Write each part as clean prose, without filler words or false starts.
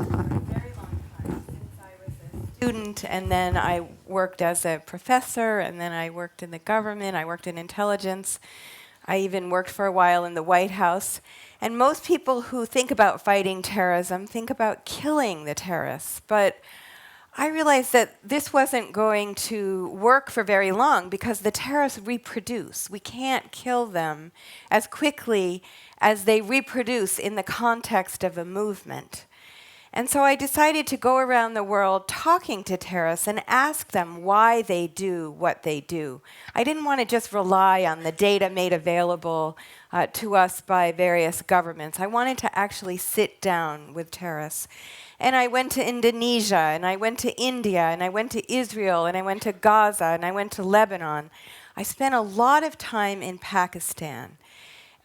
very long time, since I was a student, and then I worked as a professor, and then I worked in the government, I worked in intelligence. I even worked for a while in the White House. And most people who think about fighting terrorism think about killing the terrorists. But I realized that this wasn't going to work for very long because the terrorists reproduce. We can't kill them as quickly as they reproduce in the context of a movement. And so I decided to go around the world talking to terrorists and ask them why they do what they do. I didn't want to just rely on the data made available to us by various governments. I wanted to actually sit down with terrorists. And I went to Indonesia, and I went to India, and I went to Israel, and I went to Gaza, and I went to Lebanon. I spent a lot of time in Pakistan.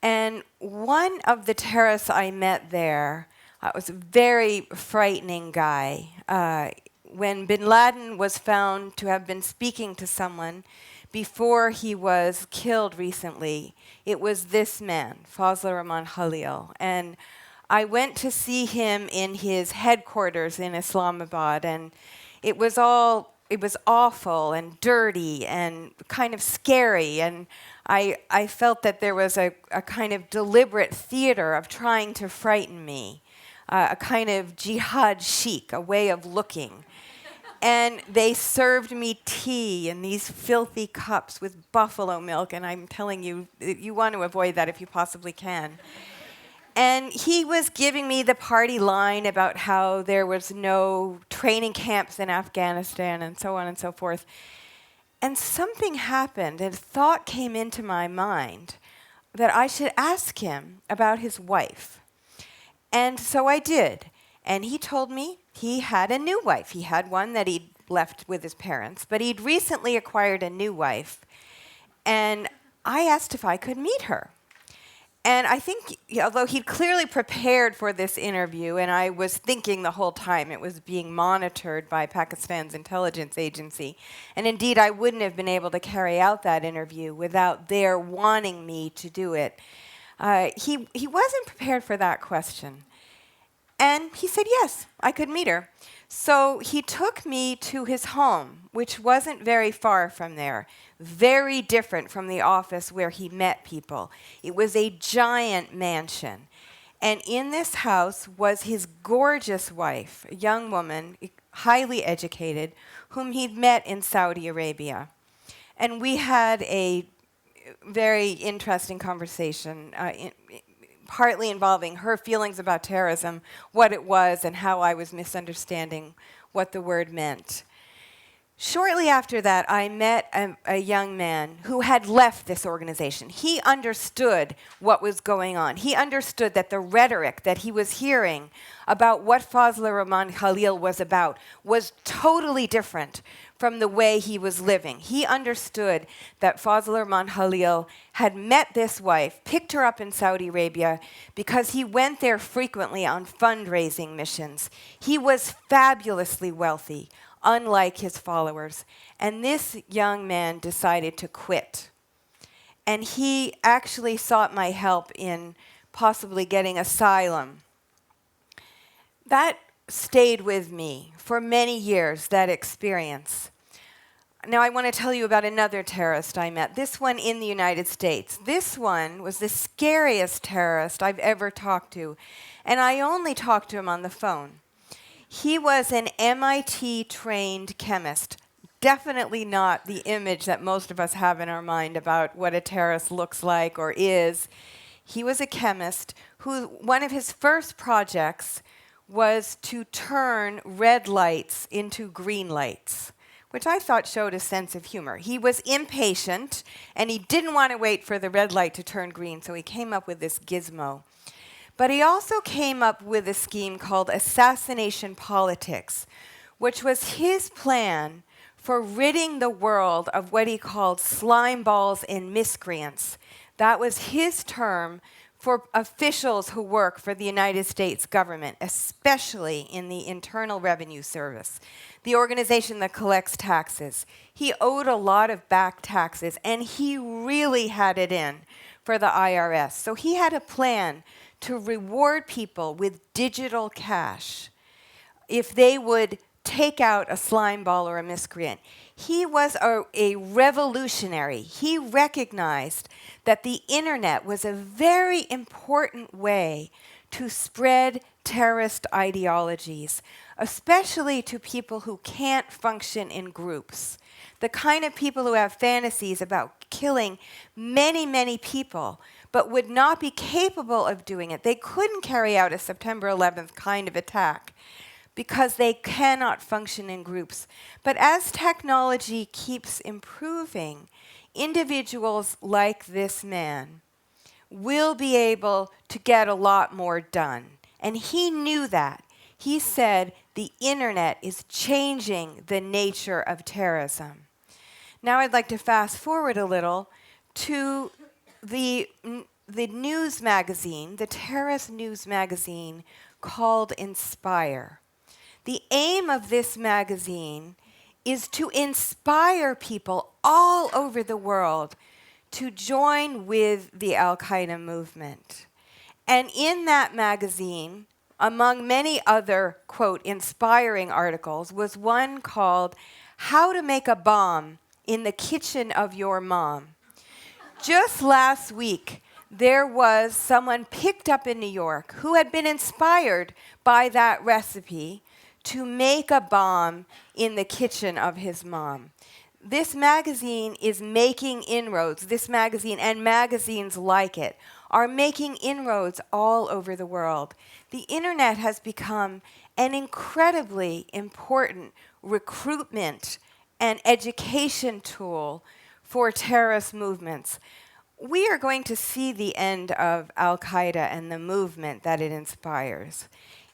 And one of the terrorists I met there was a very frightening guy. When bin Laden was found to have been speaking to someone before he was killed recently, it was this man, Fazlur Rahman Khalil. And I went to see him in his headquarters in Islamabad, and it was awful and dirty and kind of scary, and I felt that there was a kind of deliberate theater of trying to frighten me, a kind of jihad chic, a way of looking. And they served me tea in these filthy cups with buffalo milk, and I'm telling you, you want to avoid that if you possibly can. And he was giving me the party line about how there was no training camps in Afghanistan and so on and so forth. And something happened, and a thought came into my mind that I should ask him about his wife. And so I did. And he told me he had a new wife. He had one that he'd left with his parents, but he'd recently acquired a new wife. And I asked if I could meet her. And I think, although he'd clearly prepared for this interview, and I was thinking the whole time it was being monitored by Pakistan's intelligence agency, and indeed I wouldn't have been able to carry out that interview without their wanting me to do it, he wasn't prepared for that question. And he said, yes, I could meet her. So he took me to his home, which wasn't very far from there, very different from the office where he met people. It was a giant mansion. And in this house was his gorgeous wife, a young woman, highly educated, whom he'd met in Saudi Arabia. And we had a very interesting conversation, partly involving her feelings about terrorism, what it was, and how I was misunderstanding what the word meant. Shortly after that, I met a young man who had left this organization. He understood what was going on. He understood that the rhetoric that he was hearing about what Fazlur Rahman Khalil was about was totally different from the way he was living. He understood that Fazlur Rahman Khalil had met this wife, picked her up in Saudi Arabia because he went there frequently on fundraising missions. He was fabulously wealthy, unlike his followers. And this young man decided to quit. And he actually sought my help in possibly getting asylum. That stayed with me for many years, that experience. Now I want to tell you about another terrorist I met, this one in the United States. This one was the scariest terrorist I've ever talked to, and I only talked to him on the phone. He was an MIT-trained chemist, definitely not the image that most of us have in our mind about what a terrorist looks like or is. He was a chemist who, one of his first projects was to turn red lights into green lights, which I thought showed a sense of humor. He was impatient, and he didn't want to wait for the red light to turn green, so he came up with this gizmo. But he also came up with a scheme called assassination politics, which was his plan for ridding the world of what he called slime balls and miscreants. That was his term for officials who work for the United States government, especially in the Internal Revenue Service, the organization that collects taxes. He owed a lot of back taxes, and he really had it in for the IRS. So he had a plan to reward people with digital cash if they would take out a slime ball or a miscreant. He was a revolutionary. He recognized that the internet was a very important way to spread terrorist ideologies, especially to people who can't function in groups. The kind of people who have fantasies about killing many, many people, but would not be capable of doing it. They couldn't carry out a September 11th kind of attack because they cannot function in groups. But as technology keeps improving, individuals like this man will be able to get a lot more done. And he knew that. He said the internet is changing the nature of terrorism. Now I'd like to fast forward a little to the news magazine, the terrorist news magazine called Inspire. The aim of this magazine is to inspire people all over the world to join with the Al-Qaeda movement. And in that magazine, among many other, quote, inspiring articles, was one called How to Make a Bomb in the Kitchen of Your Mom. Just last week, there was someone picked up in New York who had been inspired by that recipe to make a bomb in the kitchen of his mom. This magazine is making inroads. This magazine and magazines like it are making inroads all over the world. The internet has become an incredibly important recruitment and education tool for terrorist movements. We are going to see the end of Al-Qaeda and the movement that it inspires.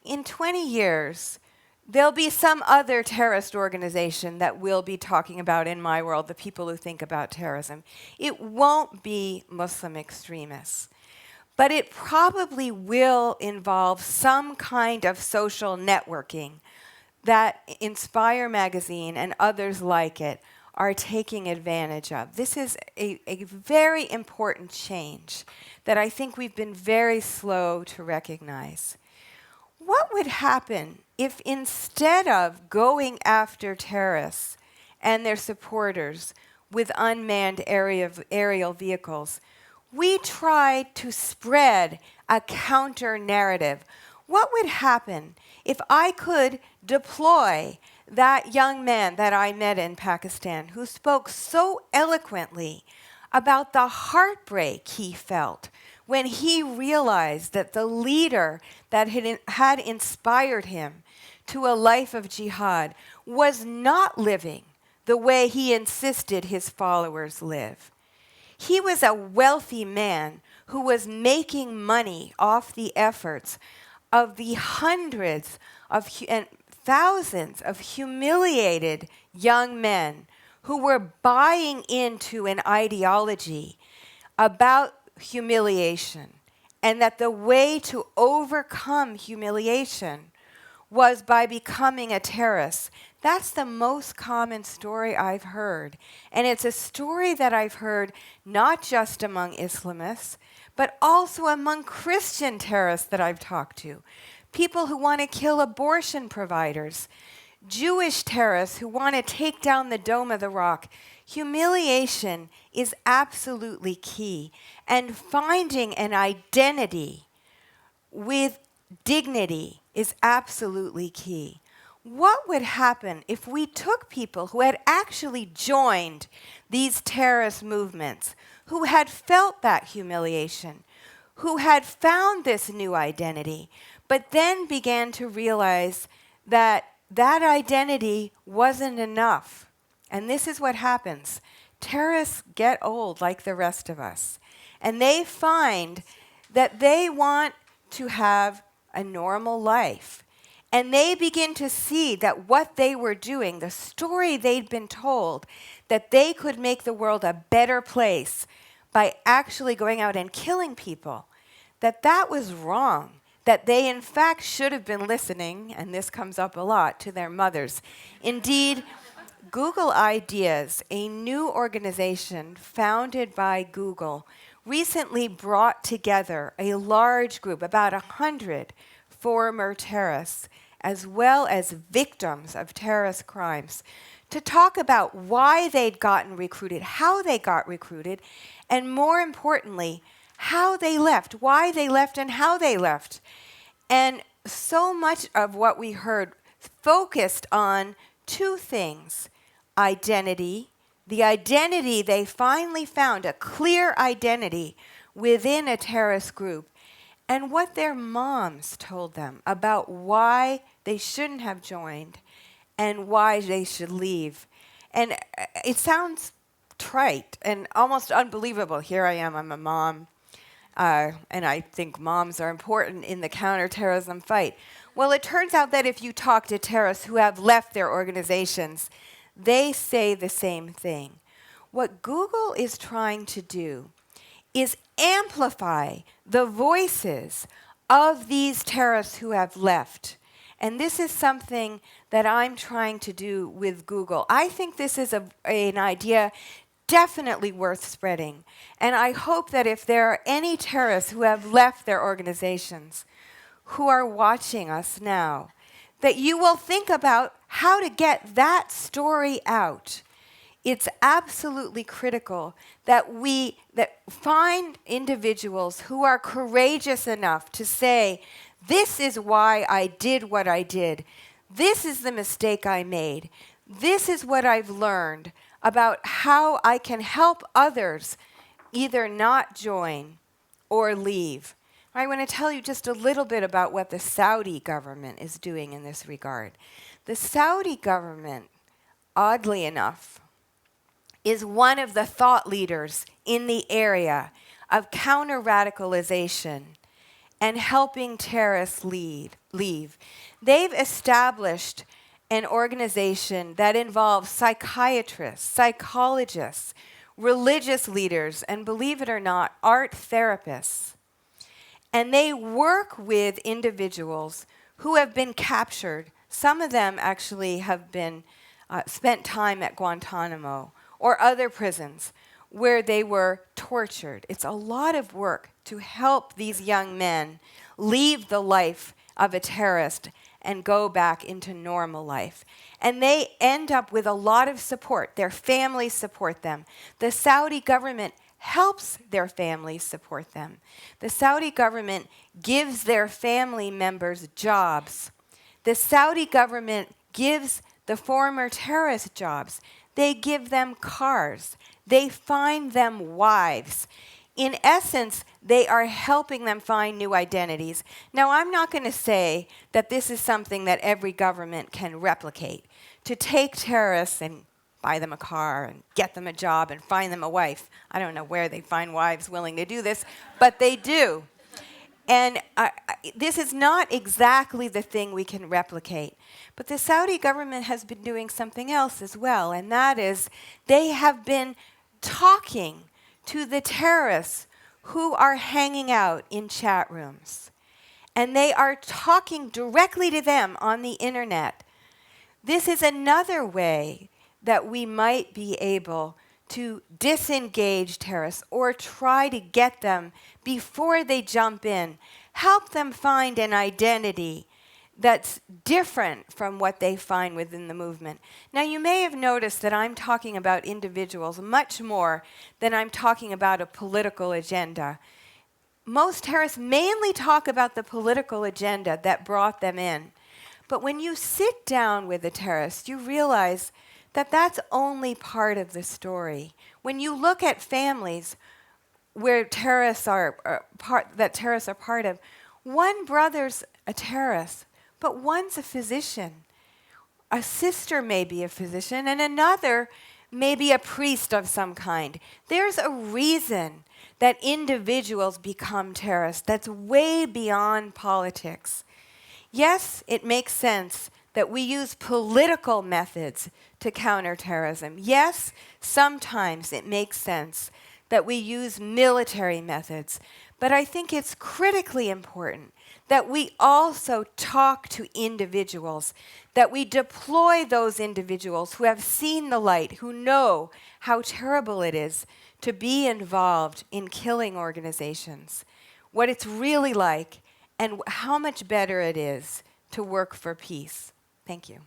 In 20 years, there'll be some other terrorist organization that we'll be talking about in my world, the people who think about terrorism. It won't be Muslim extremists, but it probably will involve some kind of social networking that Inspire magazine and others like it are taking advantage of. This is a very important change that I think we've been very slow to recognize. What would happen if instead of going after terrorists and their supporters with unmanned aerial vehicles, we tried to spread a counter-narrative? What would happen if I could deploy that young man that I met in Pakistan who spoke so eloquently about the heartbreak he felt when he realized that the leader that had inspired him to a life of jihad was not living the way he insisted his followers live? He was a wealthy man who was making money off the efforts of the hundreds of and thousands of humiliated young men who were buying into an ideology about humiliation, and that the way to overcome humiliation was by becoming a terrorist. That's the most common story I've heard. And it's a story that I've heard not just among Islamists, but also among Christian terrorists that I've talked to. People who want to kill abortion providers, Jewish terrorists who want to take down the Dome of the Rock. Humiliation is absolutely key. And finding an identity with dignity is absolutely key. What would happen if we took people who had actually joined these terrorist movements, who had felt that humiliation, who had found this new identity, but then began to realize that that identity wasn't enough? And this is what happens. Terrorists get old like the rest of us, and they find that they want to have a normal life. And they begin to see that what they were doing, the story they'd been told, that they could make the world a better place by actually going out and killing people, that was wrong, that they in fact should have been listening, and this comes up a lot, to their mothers. Indeed, Google Ideas, a new organization founded by Google, recently brought together a large group, about 100 former terrorists, as well as victims of terrorist crimes, to talk about why they'd gotten recruited, how they got recruited, and more importantly, how they left, why they left, and how they left. And so much of what we heard focused on two things: identity, the identity they finally found, a clear identity within a terrorist group, and what their moms told them about why they shouldn't have joined and why they should leave. And it sounds trite and almost unbelievable. Here I am, I'm a mom, and I think moms are important in the counterterrorism fight. Well, it turns out that if you talk to terrorists who have left their organizations, they say the same thing. What Google is trying to do is amplify the voices of these terrorists who have left. And this is something that I'm trying to do with Google. I think this is an idea definitely worth spreading. And I hope that if there are any terrorists who have left their organizations who are watching us now, that you will think about how to get that story out. It's absolutely critical that we find individuals who are courageous enough to say, this is why I did what I did. This is the mistake I made. This is what I've learned about how I can help others either not join or leave. I want to tell you just a little bit about what the Saudi government is doing in this regard. The Saudi government, oddly enough, is one of the thought leaders in the area of counter-radicalization and helping terrorists leave. They've established an organization that involves psychiatrists, psychologists, religious leaders, and believe it or not, art therapists. And they work with individuals who have been captured. Some of them actually have been spent time at Guantanamo or other prisons where they were tortured. It's a lot of work to help these young men leave the life of a terrorist and go back into normal life. And they end up with a lot of support. Their families support them. The Saudi government helps their families support them. The Saudi government gives their family members jobs. The Saudi government gives the former terrorists jobs. They give them cars. They find them wives. In essence, they are helping them find new identities. Now, I'm not going to say that this is something that every government can replicate. To take terrorists and buy them a car and get them a job and find them a wife. I don't know where they find wives willing to do this, but they do. And this is not exactly the thing we can replicate. But the Saudi government has been doing something else as well, and that is they have been talking to the terrorists who are hanging out in chat rooms. And they are talking directly to them on the internet. This is another way that we might be able to disengage terrorists or try to get them before they jump in, help them find an identity that's different from what they find within the movement. Now, you may have noticed that I'm talking about individuals much more than I'm talking about a political agenda. Most terrorists mainly talk about the political agenda that brought them in. But when you sit down with a terrorist, you realize that that's only part of the story. When you look at families where terrorists are part of, one brother's a terrorist, but one's a physician. A sister may be a physician, and another may be a priest of some kind. There's a reason that individuals become terrorists that's way beyond politics. Yes, it makes sense that we use political methods to counter terrorism. Yes, sometimes it makes sense that we use military methods. But I think it's critically important that we also talk to individuals, that we deploy those individuals who have seen the light, who know how terrible it is to be involved in killing organizations, what it's really like, and how much better it is to work for peace. Thank you.